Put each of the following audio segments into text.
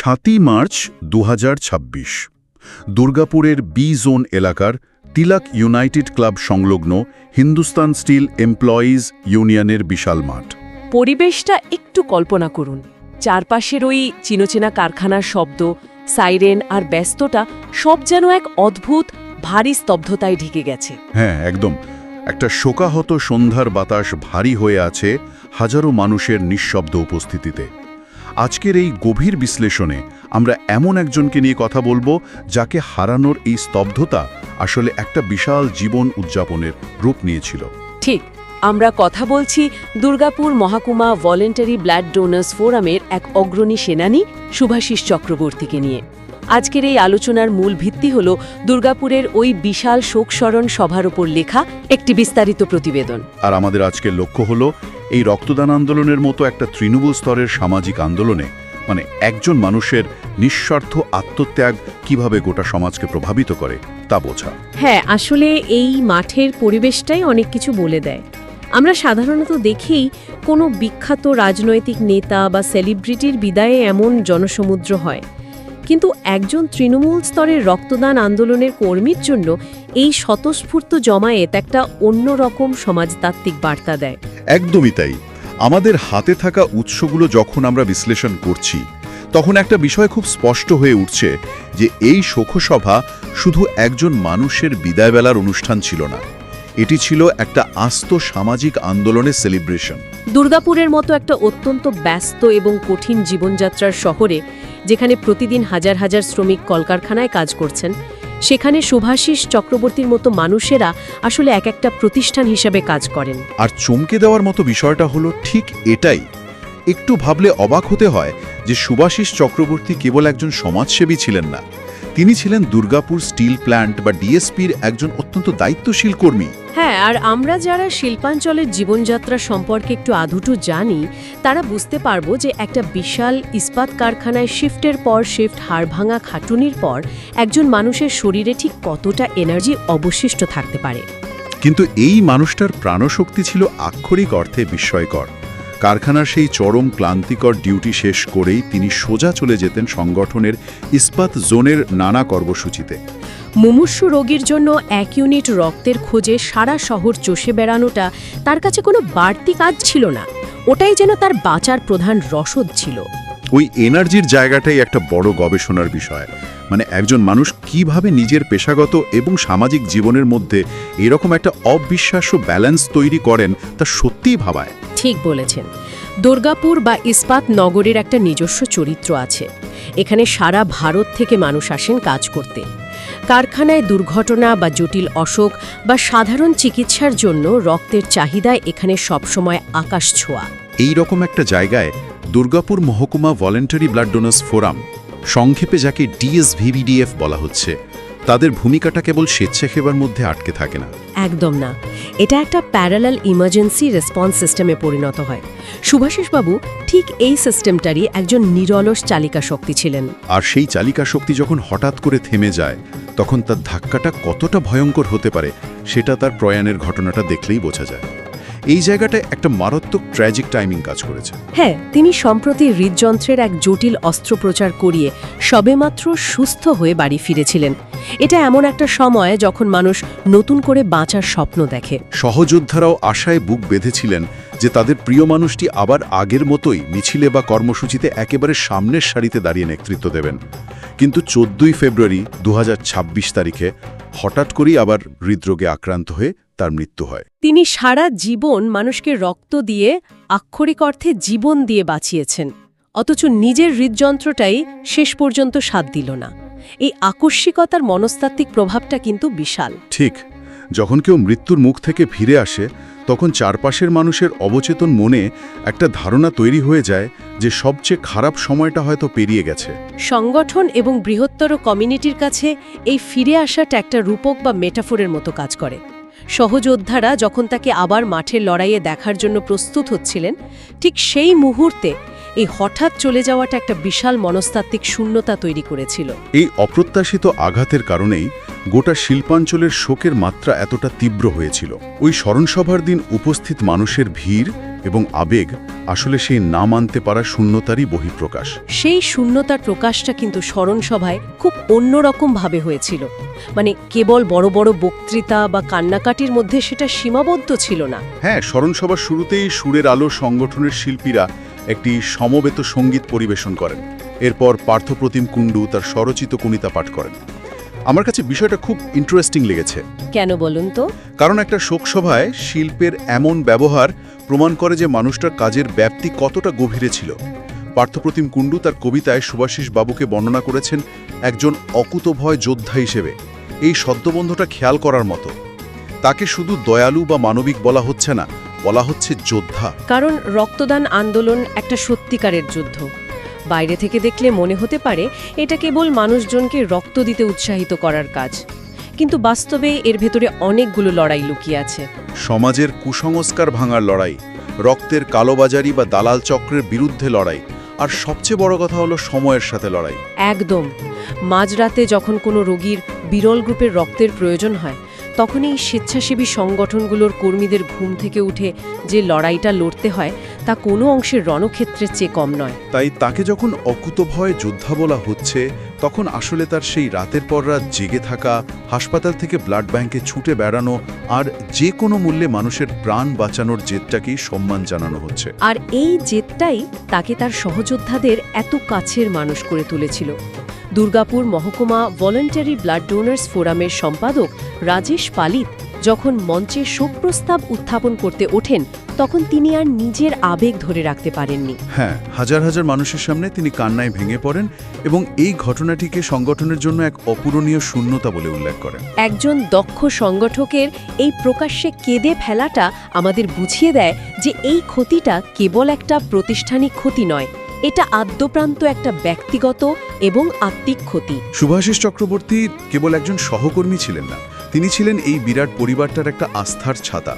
7ই March 2026 দুর্গাপুরের B zone এলাকার তিলক United club সংলগ্ন হিন্দুস্তান স্টিল এমপ্লয়িজ ইউনিয়নের বিশাল মাঠ। পরিবেশটা একটু কল্পনা করুন। চারপাশের ওই চিনচেনা কারখানার শব্দ, সাইরেন আর ব্যস্ততা সব যেন এক অদ্ভুত ভারী স্তব্ধতায় ঢেকে গেছে। হ্যাঁ, একদম। একটা শোকাহত সন্ধ্যার বাতাস ভারী হয়ে আছে হাজারো মানুষের নিঃশব্দ উপস্থিতিতে। আজকের এই গভীর বিশ্লেষণে আমরা এমন একজনকে নিয়ে কথা বলবো যাকে হারানোর এই স্তব্ধতা আসলে একটা বিশাল জীবন উদযাপনের রূপ নিয়েছিল। ঠিক, আমরা কথা বলছি দুর্গাপুর মহকুমা ভলেন্টারি ব্লাড ডোনার্স ফোরামের এক অগ্রণী সেনানী শুভাশিস চক্রবর্তীকে নিয়ে। আজকের এই আলোচনার মূল ভিত্তি হল দুর্গাপুরের ওই বিশাল শোকস্মরণ সভার ওপর লেখা একটি বিস্তারিত প্রতিবেদন। আর আমাদের আজকের লক্ষ্য হলো এই রক্তদান আন্দোলনের মতো একটা তৃণমূল স্তরের সামাজিক আন্দোলনে একজন মানুষের নিঃস্বার্থ আত্মত্যাগ কিভাবে গোটা সমাজকে প্রভাবিত করে তা বোঝা। হ্যাঁ, আসলে এই মাঠের পরিবেশটাই অনেক কিছু বলে দেয়। আমরা সাধারণত দেখি কোনো বিখ্যাত রাজনৈতিক নেতা বা সেলিব্রিটির বিদায়ে এমন জনসমুদ্র হয়, কিন্তু একজন তৃণমূল স্তরের রক্তদান আন্দোলনের কর্মীর জন্য এই স্বতঃস্ফূর্ত জমায়েত একটা অন্যরকম সমাজতাত্ত্বিক বার্তা দেয়। একদমই তাই। আমাদের হাতে থাকা উৎসগুলো যখন আমরা বিশ্লেষণ করছি, তখন একটা বিষয় খুব স্পষ্ট হয়ে উঠছে যে এই শোকসভা শুধু একজন মানুষের বিদায়বেলার অনুষ্ঠান ছিল না, এটি ছিল একটা আস্ত সামাজিক আন্দোলনের সেলিব্রেশন। দুর্গাপুরের মতো একটা অত্যন্ত ব্যস্ত এবং কঠিন জীবনযাত্রার শহরে, যেখানে প্রতিদিন হাজার হাজার শ্রমিক কলকারখানায় কাজ করছেন, সেখানে শুভাশিস চক্রবর্তীর মতো মানুষেরা আসলে এক একটা প্রতিষ্ঠান হিসেবে কাজ করেন। আর চমকে দেওয়ার মতো বিষয়টা হলো ঠিক এটাই। একটু ভাবলে অবাক হতে হয় যে শুভাশিস চক্রবর্তী কেবল একজন সমাজসেবী ছিলেন না, তিনি ছিলেন দুর্গাপুর স্টিল প্ল্যান্ট বা ডিএসপির একজন অত্যন্ত দায়িত্বশীল কর্মী। হ্যাঁ, আর আমরা যারা শিল্পাঞ্চলের জীবনযাত্রা সম্পর্কে একটু আধুটু জানি, তারা বুঝতে পারবো যে একটা বিশাল ইস্পাত কারখানায় শিফটের পর শিফট হাড়ভাঙা খাটুনির পর একজন মানুষের শরীরে ঠিক কতটা এনার্জি অবশিষ্ট থাকতে পারে। কিন্তু এই মানুষটার প্রাণশক্তি ছিল আক্ষরিক অর্থে বিস্ময়কর। কারখানার সেই চরম ক্লান্তিকর ডিউটি শেষ করেই তিনি সোজা চলে যেতেন সংগঠনের ইস্পাত জোনের নানা কর্মসূচিতে। মুমূর্ষু রোগীর জন্য 1 ইউনিট রক্তের খোঁজে সারা শহর চষে বেড়ানোটা তার কাছে কোনো বাড়তি কাজ ছিল না, ওটাই যেন তার বাঁচার প্রধান রসদ ছিল। ওই এনার্জির জায়গাটাই একটা বড় গবেষণার বিষয়। একজন মানুষ কিভাবে নিজের পেশাগত এবং সামাজিক জীবনের মধ্যে এরকম একটা অবিশ্বাস্য ব্যালেন্স তৈরি করেন তা সত্যিই ভাবায়। ঠিক বলেছেন। দুর্গাপুর বা ইস্পাত নগরের একটা নিজস্ব চরিত্র আছে। এখানে সারা ভারত থেকে মানুষ আসেন কাজ করতে। কারখানায় দুর্ঘটনা বা জটিল অসুখ বা সাধারণ চিকিৎসার জন্য রক্তের চাহিদায় এখানে সবসময় আকাশ ছোঁয়া। এই রকম একটা জায়গায় দুর্গাপুর মহকুমা ভলেন্টারি ব্লাড ডোনার্স ফোরাম, সংক্ষেপে যাকে DSVBDF বলা হচ্ছে, তাদের ভূমিকাটা কেবল স্বেচ্ছাসেবার মধ্যে আটকে থাকে না। একদম না, এটা একটা প্যারালাল ইমার্জেন্সি রেসপন্স সিস্টেমে পরিণত হয়। শুভাশিসবাবু ঠিক এই সিস্টেমটারই একজন নিরলস চালিকা শক্তি ছিলেন। আর সেই চালিকা শক্তি যখন হঠাৎ করে থেমে যায়, তখন তার ধাক্কাটা কতটা ভয়ঙ্কর হতে পারে সেটা তার প্রয়াণের ঘটনাটা দেখলেই বোঝা যায়। এই জায়গাটায় একটা মারাত্মক ট্র্যাজিক টাইমিং কাজ করেছে। হ্যাঁ, তিনি সম্প্রতি হৃদযন্ত্রের এক জটিল অস্ত্রোপচার করিয়ে সবেমাত্র সুস্থ হয়ে বাড়ি ফিরেছিলেন। এটা এমন একটা সময় যখন মানুষ নতুন করে বাঁচার স্বপ্ন দেখে। সহযোদ্ধারাও আশায় বুক বেঁধেছিলেন যে তাদের প্রিয় মানুষটি আবার আগের মতোই মিছিলে বা কর্মসূচিতে একেবারে সামনের সারিতে দাঁড়িয়ে নেতৃত্ব দেবেন। কিন্তু 14ই ফেব্রুয়ারি 2026 তারিখে হঠাৎ করেই আবার হৃদরোগে আক্রান্ত হয়ে তার মৃত্যু হয়। তিনি সারা জীবন মানুষকে রক্ত দিয়ে, আক্ষরিক অর্থে জীবন দিয়ে বাঁচিয়েছেন, অথচ নিজের হৃদযন্ত্রটাই শেষ পর্যন্ত সাথ দিল না। এই আকস্মিকতার মনস্তাত্ত্বিক প্রভাবটা কিন্তু বিশাল। ঠিক, যখন কেউ মৃত্যুর মুখ থেকে ফিরে আসে, তখন চারপাশের মানুষের অবচেতন মনে একটা ধারণা তৈরি হয়ে যায় যে সবচেয়ে খারাপ সময়টা হয়তো পেরিয়ে গেছে। সংগঠন এবং বৃহত্তর কমিউনিটির কাছে এই ফিরে আসাটা একটা রূপক বা মেটাফোরের মতো কাজ করে। সহযোদ্ধারা যখন তাকে আবার মাঠের লড়াইয়ে দেখার জন্য প্রস্তুত হচ্ছিলেন, ঠিক সেই মুহূর্তে এই হঠাৎ চলে যাওয়াটা একটা বিশাল মনস্তাত্ত্বিক শূন্যতা তৈরি করেছিল। এই অপ্রত্যাশিত আঘাতের কারণেই গোটা শিল্পাঞ্চলের শোকের মাত্রা এতটা তীব্র হয়েছিল। ওই স্মরণসভার দিন উপস্থিত মানুষের ভিড় এবং আবেগ আসলে সেই না মানতে পারা শূন্যতারই বহিঃপ্রকাশ। সেই শূন্যতার প্রকাশটা কিন্তু স্মরণসভায় খুব অন্যরকমভাবে হয়েছিল। মানে কেবল বড় বড় বক্তৃতা বা কান্নাকাটির মধ্যে সেটা সীমাবদ্ধ ছিল না। হ্যাঁ, স্মরণসভার শুরুতেই সুরের আলো সংগঠনের শিল্পীরা একটি সমবেত সঙ্গীত পরিবেশন করেন। এরপর পার্থপ্রতিম কুণ্ডু তার স্বরচিত কবিতা পাঠ করেন। আমার কাছে বিষয়টা খুব ইন্টারেস্টিং লেগেছে। কেন বলুন তো? কারণ একটা শোকসভায় শিল্পের এমন ব্যবহার প্রমাণ করে যে মানুষটার কাজের ব্যাপ্তি কতটা গভীরে ছিল। পার্থপ্রতিম কুণ্ডু তার কবিতায় শুভাশিস বাবুকে বর্ণনা করেছেন একজন অকুতভয় যোদ্ধা হিসেবে। এই শব্দবন্ধটা খেয়াল করার মতো। তাকে শুধু দয়ালু বা মানবিক বলা হচ্ছে না, বলা হচ্ছে যোদ্ধা। কারণ রক্তদান আন্দোলন একটা সত্যিকারের যুদ্ধ। বাইরে থেকে দেখলে মনে হতে পারে এটা কেবল মানুষজনকে রক্ত দিতে উৎসাহিত করার কাজ, কিন্তু বাস্তবে এর ভেতরে অনেকগুলো লড়াই লুকিয়ে আছে। সমাজের কুসংস্কার ভাঙার লড়াই, রক্তের কালোবাজারি বা দালাল চক্রের বিরুদ্ধে লড়াই, আর সবচেয়ে বড় কথা হলো সময়ের সাথে লড়াই। একদম। মাঝরাতে যখন কোনো রোগীর বিরল গ্রুপের রক্তের প্রয়োজন হয়, তখন এই স্বেচ্ছাসেবী সংগঠনগুলোর কর্মীদের ঘুম থেকে উঠে যে লড়াইটা লড়তে হয় তা কোনো অংশের রণক্ষেত্রের চেয়ে কম নয়। তাই তাকে যখন অকুতভয় যোদ্ধা বলা হচ্ছে, তখন আসলে তার সেই রাতের পর রাত জেগে থাকা, হাসপাতাল থেকে ব্লাড ব্যাংকে ছুটে বেড়ানো আর যে কোনো মূল্যে মানুষের প্রাণ বাঁচানোর জেদটাকেই সম্মান জানানো হচ্ছে। আর এই জেদটাই তাকে তার সহযোদ্ধাদের এত কাছের মানুষ করে তুলেছিল। দুর্গাপুর মহকুমা ভলান্টারি ব্লাড ডোনার্স ফোরামের সম্পাদক রাজেশ পালিত যখন মঞ্চে শোক প্রস্তাব উত্থাপন করতে ওঠেন, তখন তিনি আর নিজের আবেগ ধরে রাখতে পারেননি। হ্যাঁ, হাজার হাজার মানুষের সামনে তিনি কান্নায় ভেঙে পড়েন এবং এই ঘটনাটিকে সংগঠনের জন্য এক অপূরণীয় শূন্যতা বলে উল্লেখ করেন। একজন দক্ষ সংগঠকের এই প্রকাশ্যে কেঁদে ফেলাটা আমাদের বুঝিয়ে দেয় যে এই ক্ষতিটা কেবল একটা প্রাতিষ্ঠানিক ক্ষতি নয়, এটা আদ্যপ্রান্ত একটা ব্যক্তিগত এবং আত্মিক ক্ষতি। শুভাশিস চক্রবর্তী কেবল একজন সহকর্মী ছিলেন না, তিনি ছিলেন এই বিরাট পরিবারটার একটা আস্থার ছাতা।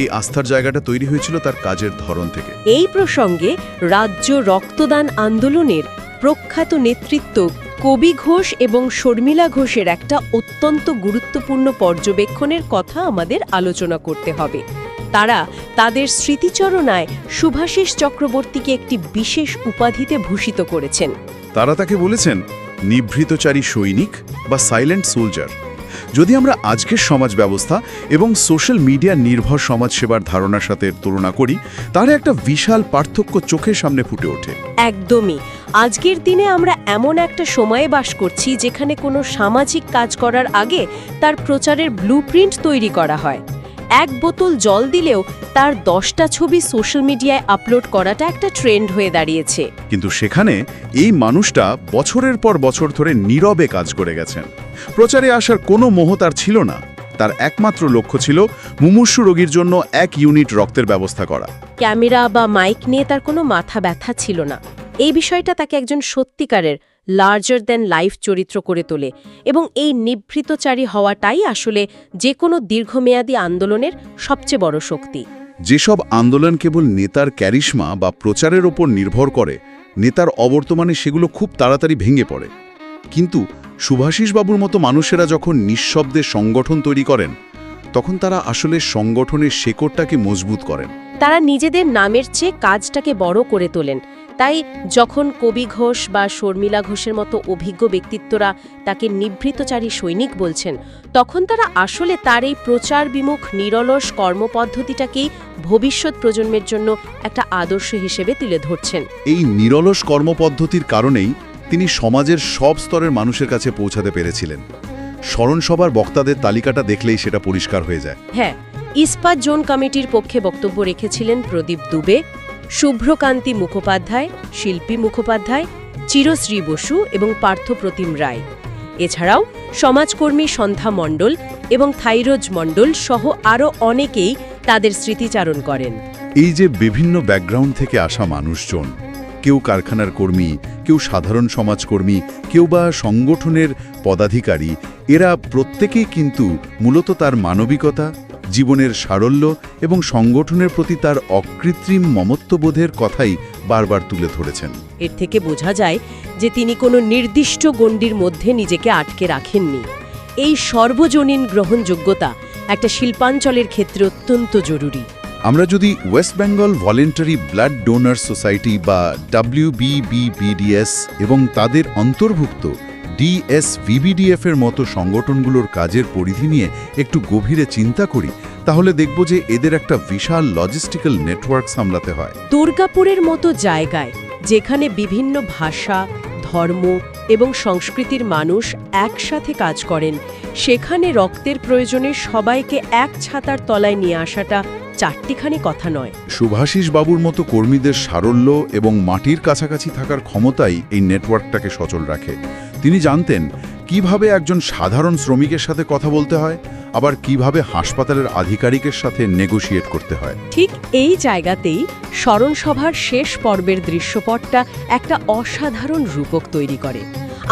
এই আস্থার জায়গাটা তৈরি হয়েছিল তার কাজের ধরন থেকে। এই প্রসঙ্গে রাজ্য রক্তদান আন্দোলনের প্রখ্যাত নেতৃত্ব কবি ঘোষ এবং শর্মিলা ঘোষের একটা অত্যন্ত গুরুত্বপূর্ণ পর্যবেক্ষণের কথা আমাদের আলোচনা করতে হবে। তারা তাদের স্মৃতিচরণায় শুভাশিস চক্রবর্তীকে একটি বিশেষ উপাধিতে ভূষিত করেছেন। তারা তাকে বলেছেন নিভৃতচারী সৈনিক বা সাইলেন্ট সোলজার। যদি আমরা আজকের সমাজ ব্যবস্থা এবং সোশ্যাল মিডিয়া নির্ভর সমাজসেবার ধারণার সাথে তুলনা করি, তাহলে একটা বিশাল পার্থক্য চোখের সামনে ফুটে ওঠে। একদমই। আজকের দিনে আমরা এমন একটা সময়ে বাস করছি যেখানে কোনো সামাজিক কাজ করার আগে তার প্রচারের ব্লুপ্রিন্ট তৈরি করা হয়। এক বোতল জল দিলেও তার 10টা ছবি সোশ্যাল মিডিয়ায় আপলোড করাটা একটা ট্রেন্ড হয়ে দাঁড়িয়েছে। কিন্তু সেখানে এই মানুষটা বছরের পর বছর ধরে নীরবে কাজ করে গেছেন। প্রচারে আসার কোনো মোহ তার ছিল না। তার একমাত্র লক্ষ্য ছিল মুমূর্ষু রোগীর জন্য 1 ইউনিট রক্তের ব্যবস্থা করা। ক্যামেরা বা মাইক নিয়ে তার কোনো মাথা ব্যথা ছিল না। এই বিষয়টা তাকে একজন সত্যিকারের লার্জার দ্যান লাইফ চরিত্র করে তোলে এবং এই নিভৃতচারী হওয়াটাই আসলে যে কোনো দীর্ঘমেয়াদী আন্দোলনের সবচেয়ে বড় শক্তি। যেসব আন্দোলন কেবল নেতার ক্যারিশমা বা প্রচারের ওপর নির্ভর করে, নেতার অবর্তমানে সেগুলো খুব তাড়াতাড়ি ভেঙে পড়ে। কিন্তু শুভাশিস বাবুর মতো মানুষেরা যখন নিঃশব্দে সংগঠন তৈরি করেন, তখন তারা আসলে সংগঠনের শেকড়টাকে মজবুত করেন। তারা নিজেদের নামের চেয়ে কাজটাকে বড় করে তোলেন। তাই যখন কবি ঘোষ বা শর্মিলা ঘোষের মতো অভিজ্ঞ ব্যক্তিত্বরা তাকে নিভৃতচারী সৈনিক বলছেন, তখন তারা আসলে তার এই প্রচার বিমুখ নিরলস কর্মপদ্ধতিটাকেই ভবিষ্যৎ প্রজন্মের জন্য একটা আদর্শ হিসেবে তুলে ধরছেন। এই নিরলস কর্মপদ্ধতির কারণেই তিনি সমাজের সব স্তরের মানুষের কাছে পৌঁছাতে পেরেছিলেন। স্মরণসভার বক্তাদের তালিকাটা দেখলেই সেটা পরিষ্কার হয়ে যায়। হ্যাঁ, ইস্পাত জোন কমিটির পক্ষে বক্তব্য রেখেছিলেন প্রদীপ দুবে, শুভ্রকান্তি মুখোপাধ্যায়, শিল্পী মুখোপাধ্যায়, চিরশ্রী বসু এবং পার্থপ্রতিম রায়। এছাড়াও সমাজকর্মী সন্ধ্যা মণ্ডল এবং থাইরোজ মণ্ডল সহ আরও অনেকেই তাদের স্মৃতিচারণ করেন। এই যে বিভিন্ন ব্যাকগ্রাউন্ড থেকে আসা মানুষজন, কেউ কারখানার কর্মী, কেউ সাধারণ সমাজকর্মী, কেউ বা সংগঠনের পদাধিকারী, এরা প্রত্যেকেই কিন্তু মূলত তার মানবিকতা, জীবনের সারল্য এবং সংগঠনের প্রতি তার অকৃত্রিম মমত্ববোধের কথাই বারবার তুলে ধরেছেন। এর থেকে বোঝা যায় যে তিনি কোনো নির্দিষ্ট গণ্ডির মধ্যে নিজেকে আটকে রাখেননি। এই সর্বজনীন গ্রহণযোগ্যতা একটা শিল্পাঞ্চলের ক্ষেত্রে অত্যন্ত জরুরি। আমরা যদি West Bengal voluntary blood donor society বা WBBBDS এবং তাদের অন্তর্ভুক্ত DSVBDF এর মতো সংগঠনগুলোর কাজের পরিধি নিয়ে একটু গভীরে চিন্তা করি, তাহলে দেখব যে এদের একটা বিশাল লজিস্টিক্যাল নেটওয়ার্ক সামলাতে হয়। দুর্গাপুরের মতো জায়গায় যেখানে বিভিন্ন ভাষা, ধর্ম এবং সংস্কৃতির মানুষ একসাথে কাজ করেন, সেখানে রক্তের প্রয়োজনে সবাইকে এক ছাতার তলায় নিয়ে আসাটা চারটিখানি কথা নয়। শুভাশিস বাবুর মতো কর্মীদের সারল্য এবং মাটির কাছাকাছি থাকার ক্ষমতাই এই নেটওয়ার্কটাকে সচল রাখে। তিনি জানতেন কিভাবে একজন সাধারণ শ্রমিকের সাথে কথা বলতে হয়, আবার কিভাবে হাসপাতালের আধিকারিকের সাথে নেগোশিয়েট করতে হয়। ঠিক এই জায়গাতেই স্মরণসভার শেষ পর্বের দৃশ্যপটটা একটা অসাধারণ রূপক তৈরি করে।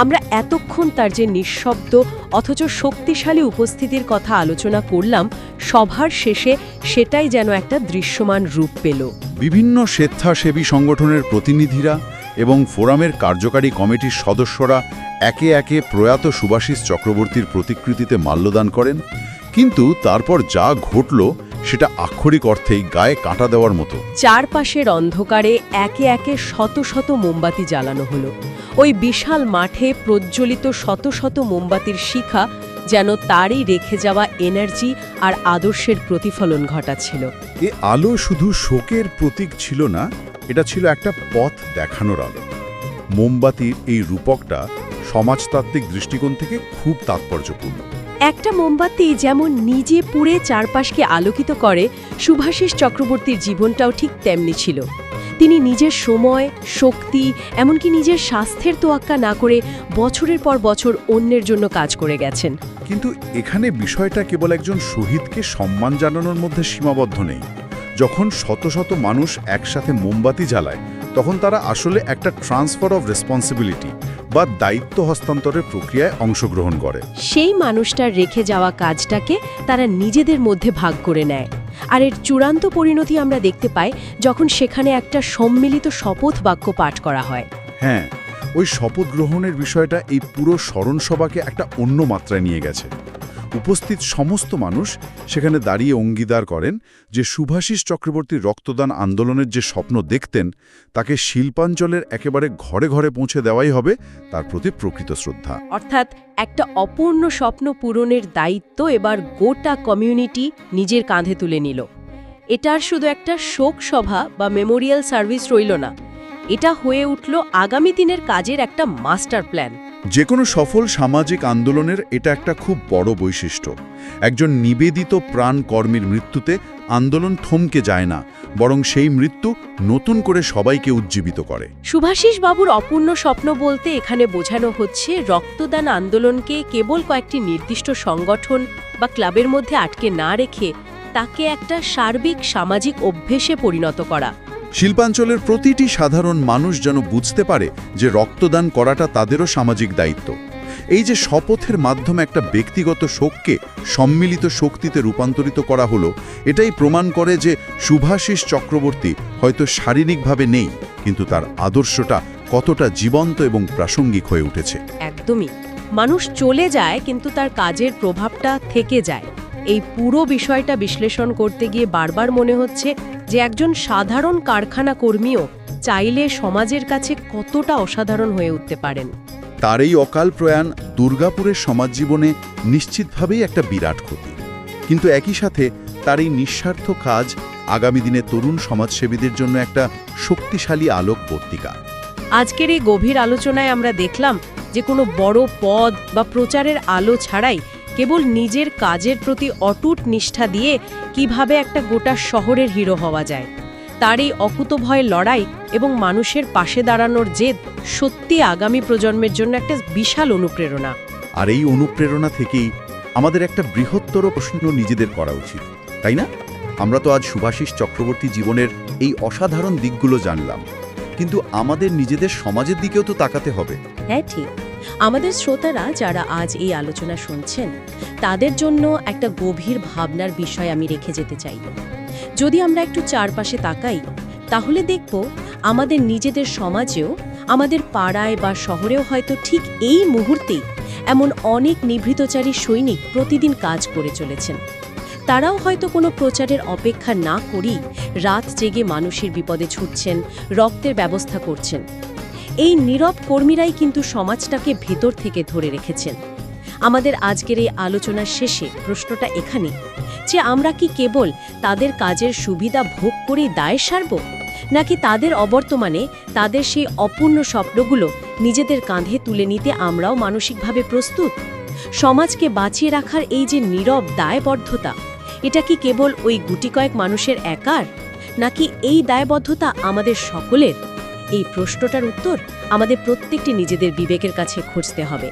আমরা এতক্ষণ তার যে নিঃশব্দ অথচ শক্তিশালী উপস্থিতির কথা আলোচনা করলাম, সভার শেষে সেটাই যেন একটা দৃশ্যমান রূপ পেল। বিভিন্ন স্বেচ্ছাসেবী সংগঠনের প্রতিনিধিরা এবং ফোরামের কার্যকারী কমিটির সদস্যরা একে একে প্রয়াত শুভাশিস চক্রবর্তীর প্রতিকৃতিতে মাল্যদান করেন, কিন্তু তারপর যা ঘটল সেটা আক্ষরিক অর্থেই গায়ে কাঁটা দেওয়ার মতো। চারপাশের অন্ধকারে একে একে শত শত মোমবাতি জ্বালানো হলো। ওই বিশাল মাঠে প্রজ্বলিত শত শত মোমবাতির শিখা যেন তারই রেখে যাওয়া এনার্জি আর আদর্শের প্রতিফলন ঘটাচ্ছিল। এ আলো শুধু শোকের প্রতীক ছিল না, এটা ছিল একটা পথ দেখানোর আলো। মোমবাতির এই রূপকটা সমাজতাত্ত্বিক দৃষ্টিকোণ থেকে খুব তাৎপর্যপূর্ণ। একটা মোমবাতি যেমন নিজে পুড়ে চারপাশকে আলোকিত করে, শুভাশিস চক্রবর্তীর জীবনটাও ঠিক তেমনি ছিল। তিনি নিজের সময়, শক্তি, এমনকি নিজের স্বাস্থ্যের তোয়াক্কা না করে বছরের পর বছর অন্যের জন্য কাজ করে গেছেন। কিন্তু এখানে বিষয়টা কেবল একজন শহীদকে সম্মান জানানোর মধ্যে সীমাবদ্ধ নেই। যখন শত শত মানুষ একসাথে মোমবাতি জ্বালায়, তখন তারা আসলে একটা ট্রান্সফার অফ রেসপন্সিবিলিটি বা দায়িত্ব হস্তান্তরের প্রক্রিয়ায় অংশগ্রহণ করে। সেই মানুষটার রেখে যাওয়া কাজটাকে তারা নিজেদের মধ্যে ভাগ করে নেয়। আর এর চূড়ান্ত পরিণতি আমরা দেখতে পাই যখন সেখানে একটা সম্মিলিত শপথ বাক্য পাঠ করা হয়। হ্যাঁ, ওই শপথ গ্রহণের বিষয়টা এই পুরো স্মরণসভাকে একটা অন্য মাত্রায় নিয়ে গেছে। উপস্থিত সমস্ত মানুষ সেখানে দাঁড়িয়ে অঙ্গীকার করেন যে শুভাশিস চক্রবর্তীর রক্তদান আন্দোলনের যে স্বপ্ন দেখতেন, তাকে শিল্পাঞ্চলের একেবারে ঘরে ঘরে পৌঁছে দেওয়াই হবে তার প্রতি প্রকৃত শ্রদ্ধা। অর্থাৎ একটা অপূর্ণ স্বপ্ন পূরণের দায়িত্ব এবার গোটা কমিউনিটি নিজের কাঁধে তুলে নিল। এটার শুধু একটা শোক সভা বা মেমোরিয়াল সার্ভিস রইল না, এটা হয়ে উঠল আগামী দিনের কাজের একটা মাস্টার প্ল্যান। যে কোনো সফল সামাজিক আন্দোলনের এটা একটা খুব বড় বৈশিষ্ট্য। একজন নিবেদিত প্রাণ কর্মীর মৃত্যুতে আন্দোলন থমকে যায় না, বরং সেই মৃত্যু নতুন করে সবাইকে উজ্জীবিত করে। শুভাশিস বাবুর অপূর্ণ স্বপ্ন বলতে এখানে বোঝানো হচ্ছে রক্তদান আন্দোলনকে কেবল কয়েকটি নির্দিষ্ট সংগঠন বা ক্লাবের মধ্যে আটকে না রেখে তাকে একটা সার্বিক সামাজিক অভ্যেসে পরিণত করা। শিল্পাঞ্চলের প্রতিটি সাধারণ মানুষ যেন বুঝতে পারে যে রক্তদান করাটা তাদেরও সামাজিক দায়িত্ব। এই যে শপথের মাধ্যমে একটা ব্যক্তিগত শোককে সম্মিলিত শক্তিতে রূপান্তরিত করা হলো, এটাই প্রমাণ করে যে শুভাশিস চক্রবর্তী হয়তো শারীরিকভাবে নেই, কিন্তু তার আদর্শটা কতটা জীবন্ত এবং প্রাসঙ্গিক হয়ে উঠেছে। একদমই, মানুষ চলে যায় কিন্তু তার কাজের প্রভাবটা থেকে যায়। এই পুরো বিষয়টা বিশ্লেষণ করতে গিয়ে বারবার মনে হচ্ছে যে একজন সাধারণ কারখানা কর্মীও চাইলে সমাজের কাছে কতটা অসাধারণ হয়ে উঠতে পারেন। তার এই অকাল প্রয়াণ দুর্গাপুরের সমাজ জীবনে নিশ্চিতভাবেই একটা বিরাট ক্ষতি, কিন্তু একই সাথে তার এই নিঃস্বার্থ কাজ আগামী দিনে তরুণ সমাজসেবীদের জন্য একটা শক্তিশালী আলোক পত্রিকা। আজকের এই গভীর আলোচনায় আমরা দেখলাম যে কোনো বড় পদ বা প্রচারের আলো ছাড়াই কেবল নিজের কাজের প্রতি অটুট নিষ্ঠা দিয়ে কিভাবে একটা গোটা শহরের হিরো হওয়া যায়। তার এই অকুতভয় লড়াই এবং মানুষের পাশে দাঁড়ানোর জেদ সত্যি আগামী প্রজন্মের জন্য একটা বিশাল অনুপ্রেরণা। আর এই অনুপ্রেরণা থেকেই আমাদের একটা বৃহত্তর প্রশ্ন নিজেদের করা উচিত, তাই না? আমরা তো আজ শুভাশিস চক্রবর্তী জীবনের এই অসাধারণ দিকগুলো জানলাম, কিন্তু আমাদের নিজেদের সমাজের দিকেও তো তাকাতে হবে। হ্যাঁ, ঠিক। আমাদের শ্রোতারা যারা আজ এই আলোচনা শুনছেন, তাদের জন্য একটা গভীর ভাবনার বিষয় আমি রেখে যেতে চাই। যদি আমরা একটু চারপাশে তাকাই, তাহলে দেখব আমাদের নিজেদের সমাজেও, আমাদের পাড়ায় বা শহরেও হয়তো ঠিক এই মুহূর্তেই এমন অনেক নিভৃতচারী সৈনিক প্রতিদিন কাজ করে চলেছেন। তারাও হয়তো কোনো প্রচারের অপেক্ষা না করেই রাত জেগে মানুষের বিপদে ছুটছেন, রক্তের ব্যবস্থা করছেন। এই নীরব কর্মীরাই কিন্তু সমাজটাকে ভেতর থেকে ধরে রেখেছেন। আমাদের আজকের এই আলোচনার শেষে প্রশ্নটা এখানে, যে আমরা কি কেবল তাদের কাজের সুবিধা ভোগ করেই দায় সারব, নাকি তাদের অবর্তমানে তাদের সেই অপূর্ণ স্বপ্নগুলো নিজেদের কাঁধে তুলে নিতে আমরাও মানসিকভাবে প্রস্তুত? সমাজকে বাঁচিয়ে রাখার এই যে নীরব দায়বদ্ধতা, এটা কি কেবল ওই গুটি কয়েক মানুষের একার, নাকি এই দায়বদ্ধতা আমাদের সকলের? এই প্রশ্নটার উত্তর আমাদের প্রত্যেকটি নিজেদের বিবেকের কাছে খুঁজতে হবে।